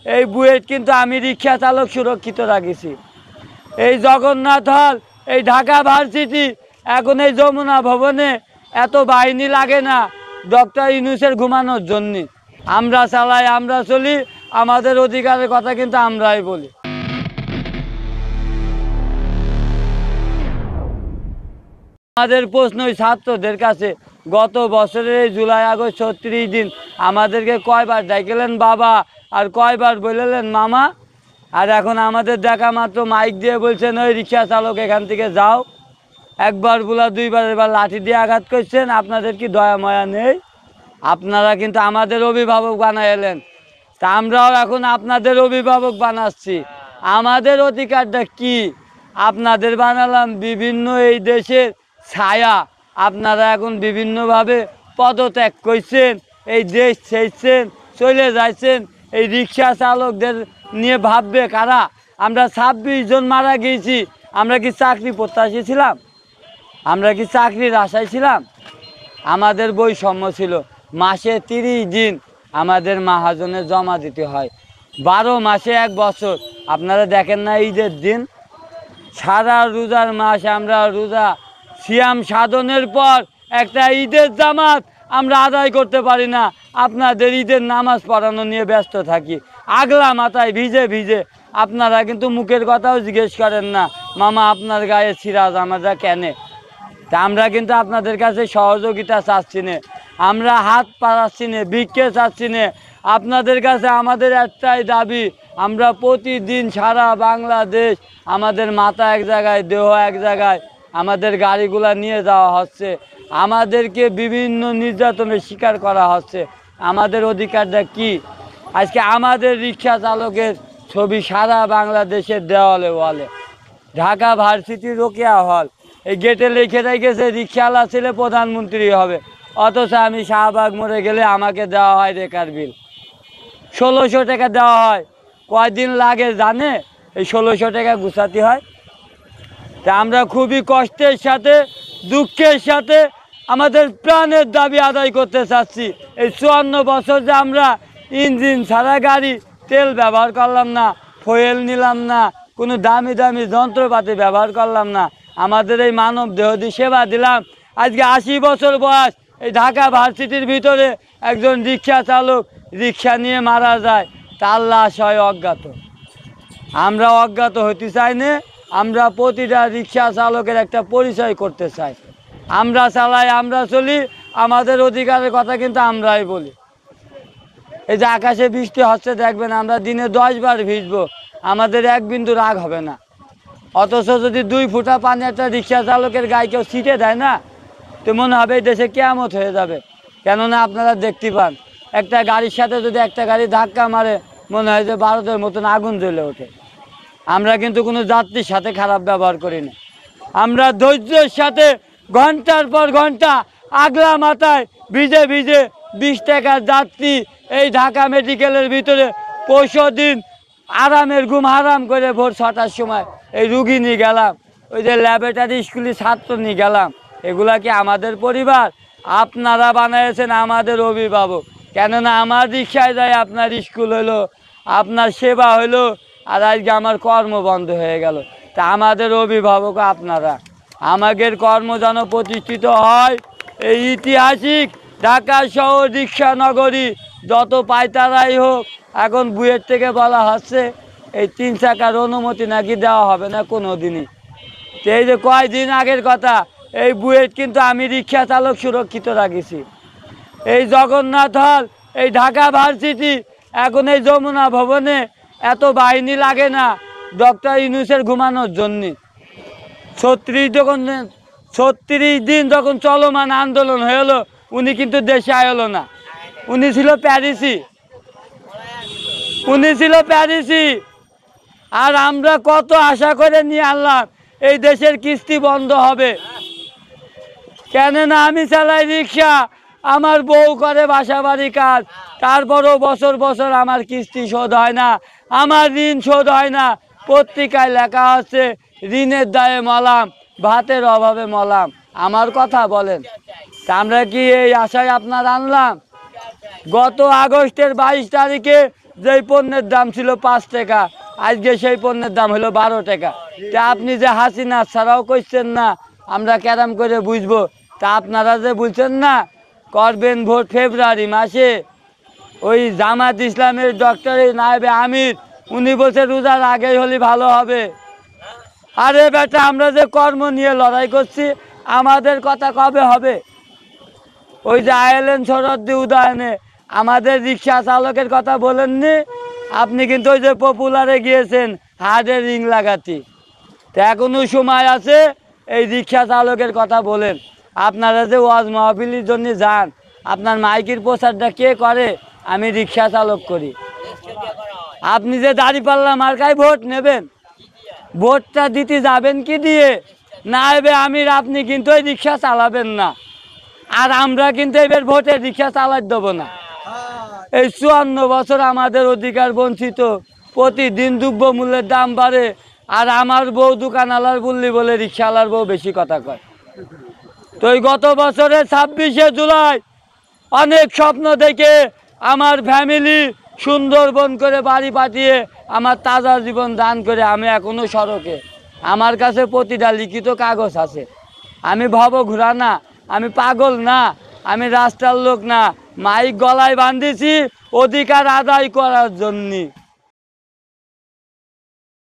এই বুয়েট কিন্তু আমি রিক্সা চালক সুরক্ষিত রাখিছি। এই জগন্নাথ হল, এই ঢাকা ভার্সিটি, এখন এই যমুনা ভবনে এত বাহিনী লাগে না ডক্টর ইউনূসের ঘুমানোর জন্য। আমরা চালাই, আমরা চলি, আমাদের অধিকারের কথা কিন্তু আমরাই বলি। আমাদের প্রশ্ন ছাত্রদের কাছে, গত বছরের এই জুলাই আগস্ট ৩৬ দিন আমাদেরকে কয়বার ডাইকেলেন বাবা আর কয়বার বললেন মামা, আর এখন আমাদের দেখা মাত্র মাইক দিয়ে বলছেন ওই রিক্সা চালক এখান থেকে যাও। একবার বলা দুইবার, এবার লাঠি দিয়ে আঘাত করছেন। আপনাদের কি দয়া ময়া নেই? আপনারা কিন্তু আমাদের অভিভাবক বানায় এলেন, তা আমরাও এখন আপনাদের অভিভাবক বানাচ্ছি। আমাদের অধিকারটা কি? আপনাদের বানালাম বিভিন্ন এই দেশের ছায়া। আপনারা এখন বিভিন্নভাবে পদত্যাগ করছেন, এই দেশ ছেড়েছেন, চলে যাচ্ছেন। এই রিক্সা চালকদের নিয়ে ভাববে কারা? আমরা ২৬ জন মারা গিয়েছি। আমরা কি চাকরি প্রত্যাশী ছিলাম? আমরা কি চাকরির আশায় ছিলাম? আমাদের বৈষম্য ছিল। মাসে ৩০ দিন আমাদের মাহাজনে জমা দিতে হয়, ১২ মাসে ১ বছর। আপনারা দেখেন না ঈদের দিন, সারা রোজার মাস আমরা রোজা সিয়াম সাধনের পর একটা ঈদের জামাত আমরা আদায় করতে পারি না। আপনাদের ঈদের নামাজ পড়ানো নিয়ে ব্যস্ত থাকি, আগলা মাথায় ভিজে ভিজে। আপনারা কিন্তু মুখের কথাও জিজ্ঞেস করেন না, মামা আপনার গায়ে ছিঁড়া জামাটা কেনে? তা আমরা কিন্তু আপনাদের কাছে সহযোগিতা চাচ্ছি না, আমরা হাত পাড়াচ্ছি না, ভিক্ষে চাচ্ছি না। আপনাদের কাছে আমাদের একটাই দাবি, আমরা প্রতিদিন সারা বাংলাদেশ, আমাদের মাথা এক জায়গায়, দেহ এক জায়গায়, আমাদের গাড়িগুলা নিয়ে যাওয়া হচ্ছে, আমাদেরকে বিভিন্ন নির্যাতনের শিকার করা হচ্ছে। আমাদের অধিকারটা কি? আজকে আমাদের রিক্সা চালকের ছবি সারা বাংলাদেশের দেওয়ালে ওয়ালে। ঢাকা ভার্সিটি রোকেয়া হল, এই গেটে লিখে রেখেছে রিক্সাওয়ালা ছেলে প্রধানমন্ত্রী হবে, অথচ আমি শাহবাগ মোড়ে গেলে আমাকে দেওয়া হয় রেকার বিল, ১৬০০ টাকা দেওয়া হয়। কয়দিন লাগে জানে এই ১৬০০ টাকা গুছাতে হয়? তা আমরা খুবই কষ্টের সাথে, দুঃখের সাথে আমাদের প্রাণের দাবি আদায় করতে চাচ্ছি। এই ৫৪ বছর যে আমরা ইঞ্জিন ছাড়া গাড়ি, তেল ব্যবহার করলাম না, ফুয়েল নিলাম না, কোনো দামি দামি যন্ত্রপাতি ব্যবহার করলাম না, আমাদের এই মানব দেহ দিয়ে সেবা দিলাম। আজকে ৮০ বছর বয়স, এই ঢাকা ভার্সিটির ভিতরে একজন রিক্সা চালক রিক্সা নিয়ে মারা যায়, তার লাশ হয় অজ্ঞাত। আমরা অজ্ঞাত হতে চাই না, আমরা প্রতিটা রিক্সা চালকের একটা পরিচয় করতে চাই। আমরা চালাই, আমরা চলি, আমাদের অধিকারের কথা কিন্তু আমরাই বলি। এই যে আকাশে বৃষ্টি হচ্ছে দেখবেন, আমরা দিনে 10 বার ভিজবো, আমাদের এক বিন্দু রাগ হবে না। অথচ যদি 2 ফুটা পানি একটা রিক্সা চালকের গায়ে কেউ ছিটে দেয় না, তো মনে হবে এই দেশে কিয়ামত হয়ে যাবে। কেননা আপনারা দেখতে পান, একটা গাড়ির সাথে যদি একটা গাড়ি ধাক্কা মারে, মনে হয় যে ভারতের মতন আগুন জ্বলে ওঠে। আমরা কিন্তু কোনো যাত্রীর সাথে খারাপ ব্যবহার করি না, আমরা ধৈর্যের সাথে ঘন্টার পর ঘন্টা আগলা মাথায় ভিজে ভিজে 20 টাকার যাত্রী এই ঢাকা মেডিকেলের ভিতরে 65 দিন আরামের ঘুম হারাম করে ভোর 6টার সময় এই রুগী নিয়ে গেলাম, ওই যে ল্যাবরেটরি স্কুলে ছাত্র নিয়ে গেলাম। এগুলা কি আমাদের পরিবার? আপনারা বানিয়েছেন আমাদের অভিভাবক। কেননা আমার রিক্সায় যায় আপনার স্কুল হলো, আপনার সেবা হলো, আর আজকে আমার কর্ম বন্ধ হয়ে গেল। তা আমাদের অভিভাবক আপনারা। আমাদের কর্ম যেন প্রতিষ্ঠিত হয়। এই ঐতিহাসিক ঢাকা শহর রিক্সা নগরী যত পায়তারাই হোক, এখন বুয়েট থেকে বলা হচ্ছে এই 3 চাকার অনুমতি নাকি দেওয়া হবে না কোনো দিনই। তো এই যে কয়দিন আগের কথা, এই বুয়েট কিন্তু আমি রিক্সা চালক সুরক্ষিত রাখিছি। এই জগন্নাথ হল, এই ঢাকা ভার্সিটি, এখন এই যমুনা ভবনে এত বাহিনী লাগে না ডক্টর ইউনূসের ঘুমানোর জন্য। ৩৬ দিন যখন চলমান আন্দোলন হলো, উনি কিন্তু দেশে আয়লো না, উনি ছিল প্যারিসি, উনি ছিল প্যারিসি। আর আমরা কত আশা করে নিয়ে আনলাম এই দেশের কিস্তি বন্ধ হবে। কেননা আমি চালাই রিক্সা, আমার বউ করে বাসা বাড়ি কাজ, তারপরও বছর বছর আমার কিস্তি শোধ হয় না, আমার ঋণ শোধ হয় না। পত্রিকায় লেখা আছে ঋণের দায়ে মলাম, ভাতের অভাবে মলাম। আমার কথা বলেন, তা আমরা কি এই আশায় আপনার আনলাম? গত আগস্টের 22 তারিখে যেই পণ্যের দাম ছিল 5 টাকা, আজকে সেই পণ্যের দাম হলো 12 টাকা। তা আপনি যে হাসিনা ছাড়াও করছেন না, আমরা কেরাম করে বুঝবো? তা আপনারা যে বলছেন না করবেন ভোট ফেব্রুয়ারি মাসে, ওই জামাত ইসলামের ডক্টর নায়েবে আমির উনি বলছে রোজার আগেই হলে ভালো হবে। আরে বেটা, আমরা যে কর্ম নিয়ে লড়াই করছি, আমাদের কথা কবে হবে? ওই যে আইলেন শরদ্দি উদয়নে আমাদের রিক্সা চালকের কথা বলেননি? আপনি কিন্তু ওই যে পপুলারে গিয়েছেন হার্ডের রিং লাগাতে। তো এখনো সময় আছে, এই রিক্সা চালকের কথা বলেন। আপনারা যে ওয়াজ মাহফিলের জন্য যান, আপনার মাইকের প্রচারটা কে করে? আমি রিক্সা চালক করি। আপনি যে দাঁড়িপাল্লা মার্কায় ভোট নেবেন, ভোটটা দিতে যাবেন কি দিয়ে? নায়েবে আমির আপনি কিন্তু ওই রিক্সা চালাবেন না, আর আমরা কিন্তু এবার ভোটে রিক্সা চালাই দেবো না। এই 54 বছর আমাদের অধিকার বঞ্চিত, প্রতিদিন দ্রব্যমূল্যের দাম বাড়ে, আর আমার বউ দোকানওয়ালার বললি বলে রিক্সাওয়ালার বউ বেশি কথা কয়। তো এই গত বছরের 26শে জুলাই অনেক স্বপ্ন দেখে আমার ফ্যামিলি সুন্দরবন করে বাড়ি পাঠিয়ে আমার তাজা জীবন দান করে আমি এখনো সড়কে। আমার কাছে প্রতিটা লিখিত কাগজ আছে। আমি ভব ঘুরা না, আমি পাগল না, আমি রাস্তার লোক না। মাইক গলায় বাঁধিছি অধিকার আদায় করার জন্যে।